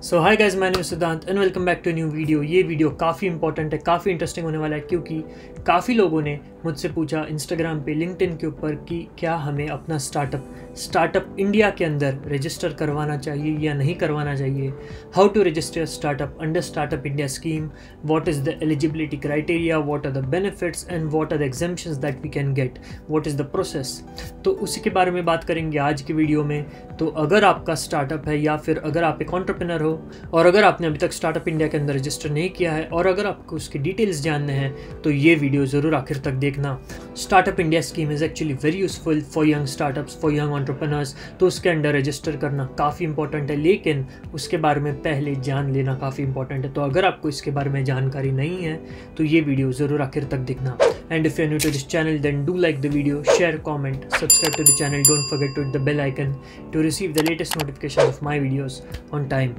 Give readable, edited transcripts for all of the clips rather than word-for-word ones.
So hi guys, my name is Siddhant and welcome back to new video. ये वीडियो काफ़ी important है, काफ़ी इंटरेस्टिंग होने वाला है क्योंकि काफ़ी लोगों ने मुझसे पूछा इंस्टाग्राम पे, लिंक्डइन के ऊपर कि क्या हमें अपना स्टार्टअप इंडिया के अंदर रजिस्टर करवाना चाहिए या नहीं करवाना चाहिए। How to register startup under startup India scheme, what is the eligibility criteria, what are the benefits and what are the exemptions that we can get, what is the process. तो उसी के बारे में बात करेंगे आज की वीडियो में। तो अगर आपका स्टार्टअप है या फिर अगर आप एक एंटरप्रेन्योर हो और अगर आपने अभी तक स्टार्टअप इंडिया के अंदर रजिस्टर नहीं किया है और अगर आपको उसकी डिटेल्स जानने हैं तो ये वीडियो ज़रूर आखिर तक देखना। Startup India scheme is actually very useful for young startups, for young entrepreneurs. तो उसके अंडर रजिस्टर करना काफ़ी इंपॉर्टेंट है, लेकिन उसके बारे में पहले जान लेना काफ़ी इंपॉर्टेंट है। तो अगर आपको इसके बारे में जानकारी नहीं है तो ये वीडियो ज़रूर आखिर तक देखना। And if you are new to this channel then do like the video, share, comment, subscribe to the channel, don't forget to hit the bell icon to receive the latest notifications of my videos on time.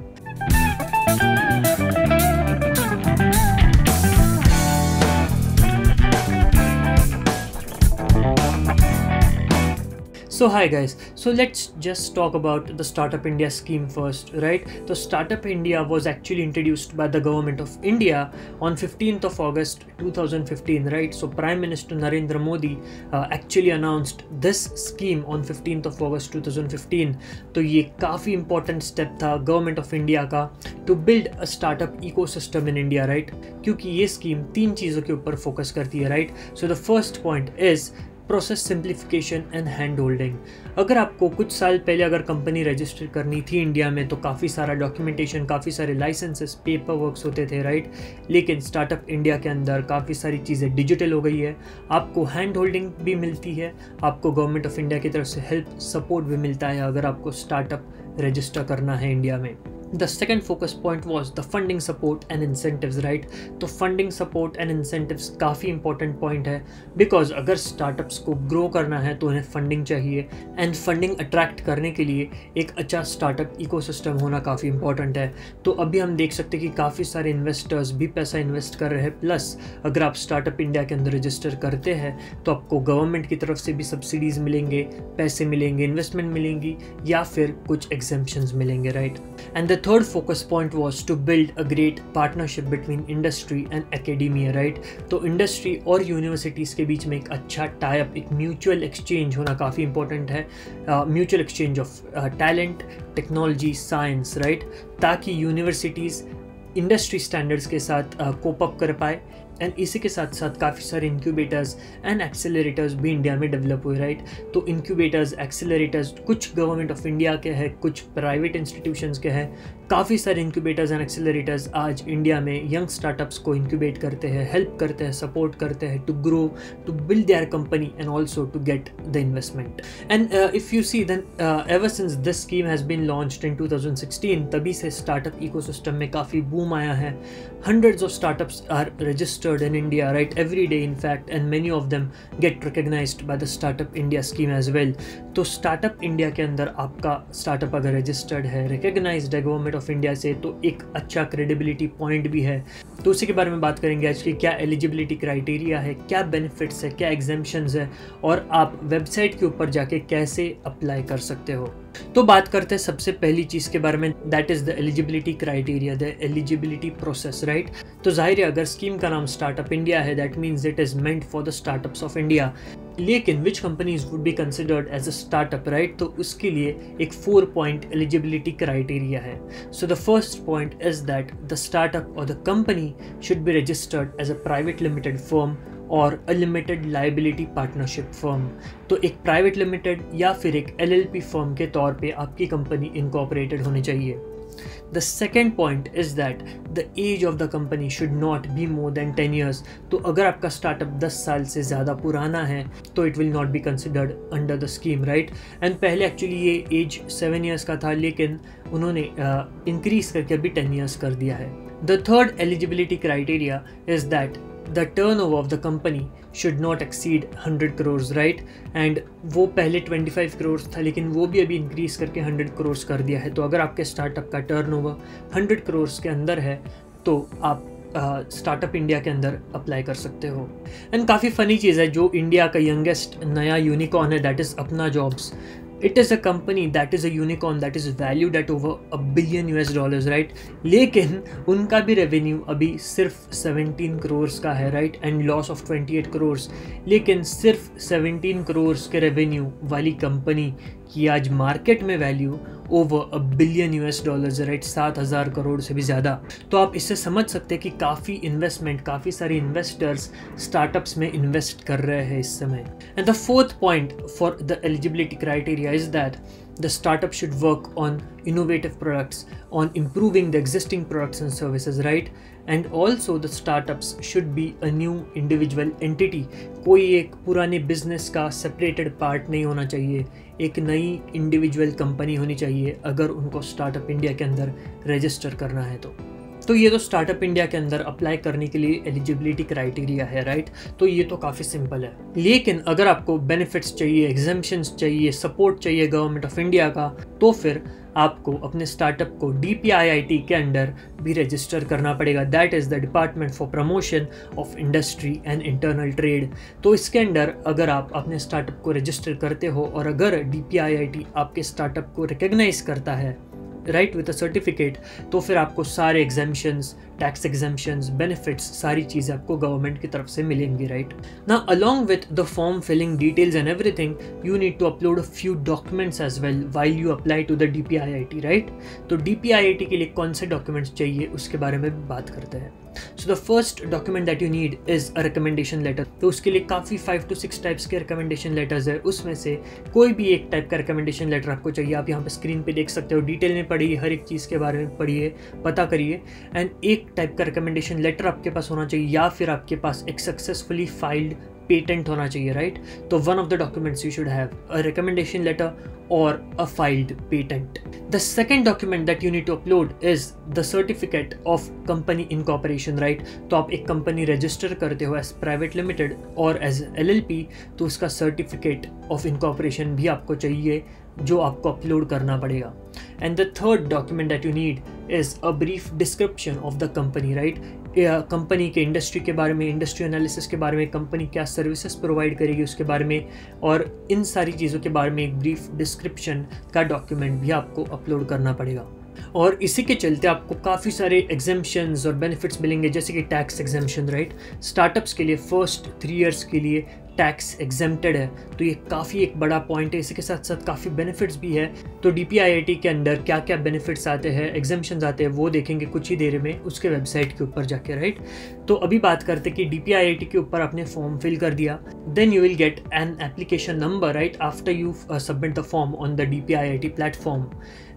So hi guys, so let's just talk about the Startup India scheme first, right? So Startup India was actually introduced by the government of India on 15th of August 2015, right? So Prime Minister Narendra Modi actually announced this scheme on 15th of August 2015. तो ये काफ़ी important step था government of India का to build a startup ecosystem in India, right? क्योंकि ये scheme 3 चीज़ों के ऊपर focus करती है, right? So the first point is process simplification and hand holding. अगर आपको कुछ साल पहले अगर कंपनी रजिस्टर करनी थी इंडिया में तो काफ़ी सारा डॉक्यूमेंटेशन, काफ़ी सारे लाइसेंसेस, पेपर वर्क्स होते थे, राइट? लेकिन स्टार्टअप इंडिया के अंदर काफ़ी सारी चीज़ें डिजिटल हो गई है। आपको हैंड होल्डिंग भी मिलती है, आपको गवर्नमेंट ऑफ इंडिया की तरफ से हेल्प सपोर्ट भी मिलता है अगर आपको स्टार्टअप रजिस्टर करना है इंडिया में। The second focus point was the funding support and incentives, right? तो funding support and incentives काफ़ी important point है because अगर startups को grow करना है तो उन्हें funding चाहिए and funding attract करने के लिए एक अच्छा startup ecosystem होना काफ़ी important है। तो अभी हम देख सकते हैं कि काफ़ी सारे investors भी पैसा invest कर रहे हैं, प्लस अगर आप startup India के अंदर register करते हैं तो आपको government की तरफ से भी subsidies मिलेंगे, पैसे मिलेंगे, investment मिलेंगी या फिर कुछ exemptions मिलेंगे, right? And the third focus point was to build a great partnership between industry and academia, right? तो industry और universities के बीच में एक अच्छा tie-up, एक mutual exchange होना काफ़ी important है, mutual exchange of talent, technology, science, right? ताकि universities इंडस्ट्री स्टैंडर्ड्स के साथ कोप अप कर पाए एंड इसी के साथ साथ काफ़ी सारे इंक्यूबेटर्स एंड एक्सेलरेटर्स भी इंडिया में डेवलप हुए, राइट? तो इंक्यूबेटर्स, एक्सेलरेटर्स कुछ गवर्नमेंट ऑफ इंडिया के हैं, कुछ प्राइवेट इंस्टीट्यूशंस के हैं। काफ़ी सारे इंक्यूबेटर्स एंड एक्सेलरेटर्स आज इंडिया में यंग स्टार्टअप्स को इंक्यूबेट करते हैं, हेल्प करते हैं, सपोर्ट करते हैं to grow, to build their company and also to get the investment. And if you see then ever since this scheme has been launched in 2016, तभी से स्टार्टअप इकोसिस्टम में काफ़ी बूम आया है। Hundreds of startups are registered in India, right? Every day, in fact, and many of them get recognized by the Startup India scheme as well. तो Startup India के अंदर आपका स्टार्टअप अगर registered है, रिकग्नाइज्ड है government of India से, तो एक अच्छा क्रेडिबिलिटी पॉइंट भी है। तो उसी के बारे में बात करेंगे आज की क्या एलिजिबिलिटी क्राइटेरिया है, क्या बेनिफिट्स है, क्या एग्जेम्पशंस है और आप वेबसाइट के ऊपर जाके कैसे अप्लाई कर सकते हो। तो बात करते हैं सबसे पहली चीज़ के बारे में, that is the eligibility criteria, the eligibility process, right? तो जाहिर है अगर स्कीम का नाम स्टार्टअप इंडिया है, that means it is meant for the startups of India. लेकिन which companies would be considered as a startup, right? तो उसके लिए एक 4 पॉइंट एलिजिबिलिटी क्राइटेरिया है। So the first point is that the startup और the company should be registered as a private limited firm और a limited liability partnership firm. तो एक private limited या फिर एक LLP फर्म के तौर पे आपकी कंपनी इनकॉर्पोरेटेड होनी चाहिए। The second point is that the age of the company should not be more than 10 years. तो अगर आपका स्टार्टअप 10 साल से ज़्यादा पुराना है तो it will not be considered under the scheme, right? And पहले एक्चुअली ये एज 7 years का था, लेकिन उन्होंने इंक्रीज करके अभी 10 years कर दिया है। The third eligibility criteria is that the turnover of the company should not exceed 100 crores, right? And वो पहले 25 crores था, लेकिन वो भी अभी इंक्रीज करके 100 crores कर दिया है। तो अगर आपके स्टार्टअप का टर्नओवर 100 crores के अंदर है तो आप स्टार्टअप इंडिया के अंदर अप्लाई कर सकते हो। एंड काफ़ी फ़नी चीज़ है, जो इंडिया का यंगेस्ट नया यूनिकॉर्न है दैट इज़ अपना jobs. It is a company that is a unicorn that is valued at over $1 billion, right. लेकिन उनका भी रेवेन्यू अभी सिर्फ 17 करोड़ का है, right, and loss of 28 crore. लेकिन सिर्फ 17 करोड़ के रेवेन्यू वाली कंपनी की आज मार्केट में value over $1 billion, right, 7,000 crore से भी ज़्यादा। तो आप इससे समझ सकते हैं कि काफ़ी सारे इन्वेस्टर्स स्टार्टअप्स में इन्वेस्ट कर रहे हैं इस समय। And the fourth point for the eligibility criteria is that the startup should work on innovative products, on improving the existing products and services, right? And also the startups should be a new individual entity. कोई एक पुराने business का separated part नहीं होना चाहिए, एक नई individual company होनी चाहिए अगर उनको स्टार्टअप इंडिया के अंदर रजिस्टर करना है तो ये तो स्टार्टअप इंडिया के अंदर अप्लाई करने के लिए एलिजिबिलिटी क्राइटेरिया है, राइट। तो ये तो काफ़ी सिंपल है। लेकिन अगर आपको बेनिफिट्स चाहिए, एग्जेम्पशंस चाहिए, सपोर्ट चाहिए गवर्नमेंट ऑफ इंडिया का, तो फिर आपको अपने स्टार्टअप को DPIIT के अंडर भी रजिस्टर करना पड़ेगा। That is the department for promotion of industry and internal trade. तो इसके अंडर अगर आप अपने स्टार्टअप को रजिस्टर करते हो और अगर DPIIT आपके स्टार्टअप को रिकग्नाइज करता है, राइट, विद अ सर्टिफिकेट, तो फिर आपको सारे एग्जेम्पशंस, टैक्स एग्जेम्पशंस, बेनिफिट्स, सारी चीज़ें आपको गवर्नमेंट की तरफ से मिलेंगी, right. Now along with the form filling details and everything, you need to upload a few documents as well while you apply to the DPIIT, right. तो DPIIT के लिए कौन से डॉक्यूमेंट्स चाहिए उसके बारे में बात करते हैं। So the first document that you need is a recommendation letter. तो उसके लिए काफ़ी 5 to 6 टाइप्स के रिकमेंडेशन लेटर्स है, उसमें से कोई भी एक टाइप का रिकमेंडेशन लेटर आपको चाहिए। आप यहाँ पे स्क्रीन पे देख सकते हो, डिटेल में पढ़िए, हर एक चीज़ के बारे में पढ़िए, पता करिए। एंड एक टाइप का रिकमेंडेशन लेटर आपके पास होना चाहिए या फिर आपके पास एक सक्सेसफुली फाइल्ड पेटेंट होना चाहिए, राइट। तो one of the documents you should have a recommendation letter or a filed patent. The second document that you need to upload is the certificate of company incorporation, right? तो आप एक company register करते हो as private limited और as LLP, तो उसका certificate of incorporation भी आपको चाहिए जो आपको अपलोड करना पड़ेगा। And the third document that you need is a brief description of the company, right? Company के इंडस्ट्री के बारे में, इंडस्ट्री एनालिसिस के बारे में, कंपनी क्या सर्विसेज प्रोवाइड करेगी उसके बारे में, और इन सारी चीज़ों के बारे में एक ब्रीफ डिस्क्रिप्शन का डॉक्यूमेंट भी आपको अपलोड करना पड़ेगा। और इसी के चलते आपको काफ़ी सारे एग्जेम्पशंस और बेनिफिट्स मिलेंगे, जैसे कि टैक्स एग्जेम्पशन, राइट। स्टार्टअप्स के लिए फर्स्ट 3 years के लिए टैक्स एग्जेम्प्टेड है, तो ये काफ़ी एक बड़ा पॉइंट है। इसी के साथ साथ काफ़ी बेनिफिट्स भी है। तो DPIIT के अंदर क्या क्या बेनिफिट्स आते हैं, एग्जेम्पशंस आते हैं, वो देखेंगे कुछ ही देर में उसके वेबसाइट के ऊपर जाके, राइट। तो अभी बात करते कि DPIIT के ऊपर आपने फॉर्म फिल कर दिया, then you will get an application number, right, after you submit the form on the DPIIT platform,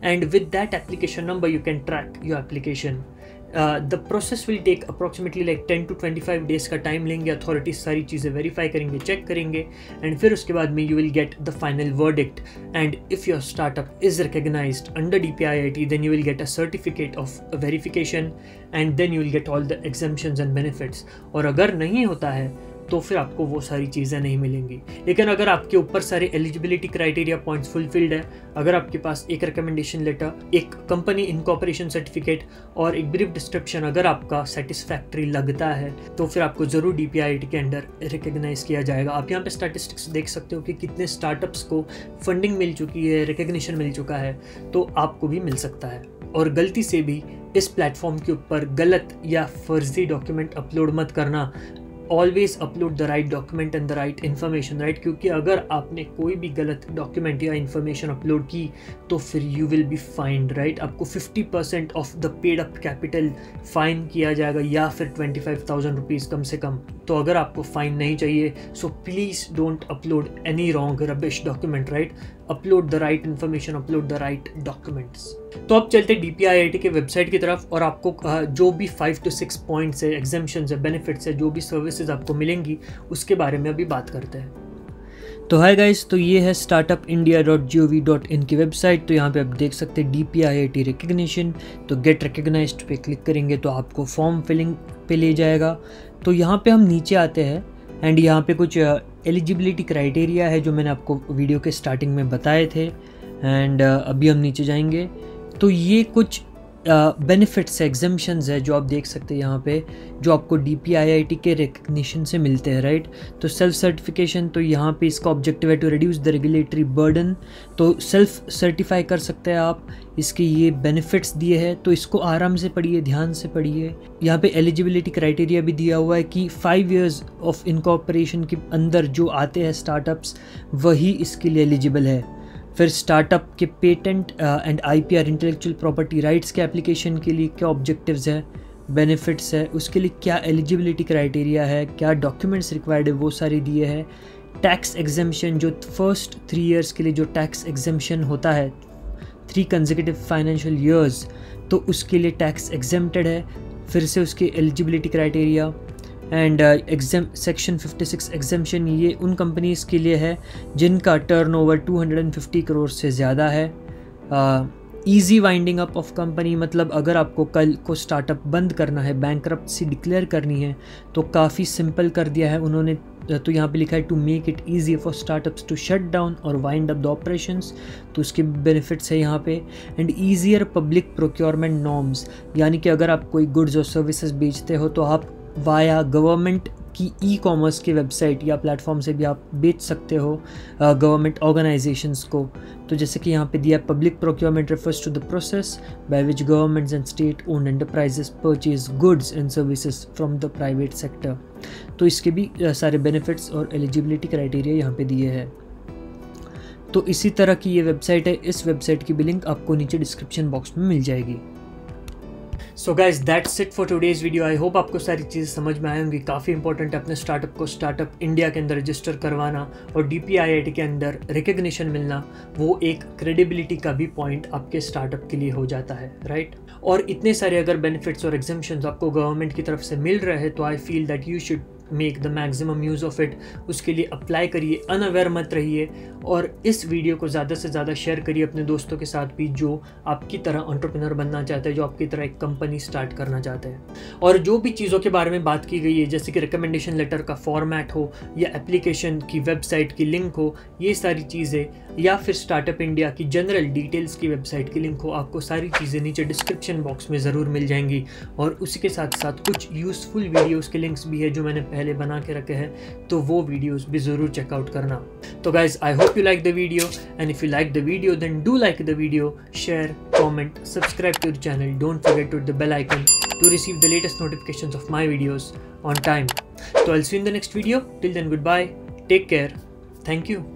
and with that application number you can track your application. The process will take approximately like 10 to 25 days का time लेंगे। Authorities सारी चीज़ें verify करेंगे, check करेंगे, and फिर उसके बाद में you will get the final verdict. And if your startup is recognised under DPIIT, then you will get a certificate of verification, and then you will get all the exemptions and benefits. और अगर नहीं होता है तो फिर आपको वो सारी चीज़ें नहीं मिलेंगी। लेकिन अगर आपके ऊपर सारे एलिजिबिलिटी क्राइटेरिया पॉइंट्स फुलफिल्ड है, अगर आपके पास एक रिकमेंडेशन लेटर, एक कंपनी इनकॉर्पोरेशन सर्टिफिकेट और एक ब्रीफ डिस्क्रिप्शन अगर आपका सेटिस्फैक्ट्री लगता है, तो फिर आपको ज़रूर DPIIT के अंडर रिकग्नाइज किया जाएगा। आप यहाँ पे स्टैटिस्टिक्स देख सकते हो कि कितने स्टार्टअप्स को फंडिंग मिल चुकी है, रिकग्निशन मिल चुका है, तो आपको भी मिल सकता है। और गलती से भी इस प्लेटफॉर्म के ऊपर गलत या फर्जी डॉक्यूमेंट अपलोड मत करना। Always upload the right document and the right information, right, क्योंकि अगर आपने कोई भी गलत डॉक्यूमेंट या इन्फॉर्मेशन अपलोड की तो फिर you will be find, right. आपको 50% of the paid up capital fine किया जाएगा या फिर 25,000 रुपीज़ कम से कम। तो अगर आपको फाइन नहीं चाहिए, so please don't upload any wrong rubbish document, right. Upload the right information, upload the right documents. तो अब चलते DPIIT के वेबसाइट की तरफ, और आपको जो भी 5 to 6 पॉइंट्स है, एग्जेम्पशंस है, बेनिफिट्स है, जो भी सर्विसेज आपको मिलेंगी उसके बारे में अभी बात करते हैं। तो हाय गाइस, तो ये है startupindia.gov.in की वेबसाइट। तो यहाँ पे आप देख सकते हैं DPIIT रिकग्निशन। तो गेट रिकग्नाइज्ड पे क्लिक करेंगे तो आपको फॉर्म फिलिंग पे ले जाएगा। तो यहाँ पे हम नीचे आते हैं एंड यहाँ पे कुछ एलिजिबिलिटी क्राइटेरिया है जो मैंने आपको वीडियो के स्टार्टिंग में बताए थे। एंड अभी हम नीचे जाएंगे तो ये कुछ बेनिफिट्स एग्जाम्पशंस है जो आप देख सकते हैं यहाँ पे, जो आपको DPIIT के रिकग्निशन से मिलते हैं, राइट। तो सेल्फ सर्टिफिकेशन, तो यहाँ पे इसका ऑब्जेक्टिव है to reduce the regulatory burden, तो सेल्फ सर्टिफाई कर सकते हैं आप। इसके ये बेनिफिट्स दिए हैं, तो इसको आराम से पढ़िए, ध्यान से पढ़िए। यहाँ पे एलिजिबिलिटी क्राइटेरिया भी दिया हुआ है कि 5 years ऑफ इनकॉर्पोरेशन के अंदर जो आते हैं स्टार्टअप्स, वही इसके लिए एलिजिबल है। फिर स्टार्टअप के patent and IPR intellectual property rights के एप्लीकेशन के लिए क्या ऑब्जेक्टिव्स है, बेनिफिट्स है, उसके लिए क्या एलिजिबिलिटी क्राइटेरिया है, क्या डॉक्यूमेंट्स रिक्वायर्ड है, वो सारी दिए हैं। टैक्स एग्जेम्पशन, जो फर्स्ट 3 years के लिए जो टैक्स एग्जेम्पशन होता है 3 consecutive फाइनेंशियल ईयर्स, तो उसके लिए टैक्स एग्जेम्प्टेड है। फिर से उसके eligibility criteria and section 56 exemption, ये उन कंपनीज़ के लिए है जिनका टर्नओवर 250 करोड़ से ज़्यादा है। Easy winding up of company, मतलब अगर आपको कल को स्टार्टअप बंद करना है, बैंकरप्सी डिक्लेयर करनी है, तो काफ़ी सिंपल कर दिया है उन्होंने। तो यहाँ पे लिखा है to make it easy for startups to shut down और वाइंड अप द ऑपरेशंस, तो उसके बेनिफिट्स है यहाँ पे। And easier public procurement norms, यानी कि अगर आप कोई गुड्स और सर्विसेज बेचते हो तो आप वाया गवर्नमेंट की ई-कॉमर्स की वेबसाइट या प्लेटफॉर्म से भी आप बेच सकते हो गवर्नमेंट ऑर्गेनाइजेशंस को। तो जैसे कि यहाँ पे दिया, public procurement refers to the process by which governments and state owned enterprises purchase goods and services from the private sector. तो इसके भी सारे बेनिफिट्स और एलिजिबिलिटी क्राइटेरिया यहाँ पे दिए हैं। तो इसी तरह की ये वेबसाइट है, इस वेबसाइट की भी लिंक आपको नीचे डिस्क्रिप्शन बॉक्स में मिल जाएगी। So guys that's it for today's video. I hope आपको सारी चीज़ें समझ में आई होंगी। काफ़ी इंपॉर्टेंट है अपने स्टार्टअप को स्टार्टअप इंडिया के अंदर रजिस्टर करवाना और DPIIT के अंदर रिकग्निशन मिलना, वो एक क्रेडिबिलिटी का भी पॉइंट आपके स्टार्टअप के लिए हो जाता है, राइट। और इतने सारे अगर बेनिफिट्स और एग्जेम्पशंस आपको गवर्नमेंट की तरफ से मिल रहे हैं, तो I feel that you should make the maximum use of it. उसके लिए अप्लाई करिए, अनअवेयर मत रहिए, और इस वीडियो को ज़्यादा से ज़्यादा शेयर करिए अपने दोस्तों के साथ भी जो आपकी तरह एंटरप्रेन्योर बनना चाहते हैं, जो आपकी तरह एक कंपनी स्टार्ट करना चाहते हैं। और जो भी चीज़ों के बारे में बात की गई है, जैसे कि रिकमेंडेशन लेटर का फॉर्मेट हो या एप्लीकेशन की वेबसाइट की लिंक हो, ये सारी चीज़ें, या फिर स्टार्टअप इंडिया की जनरल डिटेल्स की वेबसाइट की लिंक हो, आपको सारी चीज़ें नीचे डिस्क्रिप्शन बॉक्स में ज़रूर मिल जाएंगी। और उसी के साथ साथ कुछ यूज़फुल वीडियोज़ के लिंक्स भी है जो मैंने पहले बना के रखे हैं, तो वो वीडियोज़ भी ज़रूर चेकआउट करना। तो guys, I hope you like the video, and if you like the video, then do like the video, share, comment, subscribe to the channel. Don't forget to hit the bell icon to receive the latest notifications of my videos on time. So I'll see you in the next video. Till then, goodbye, take care, thank you.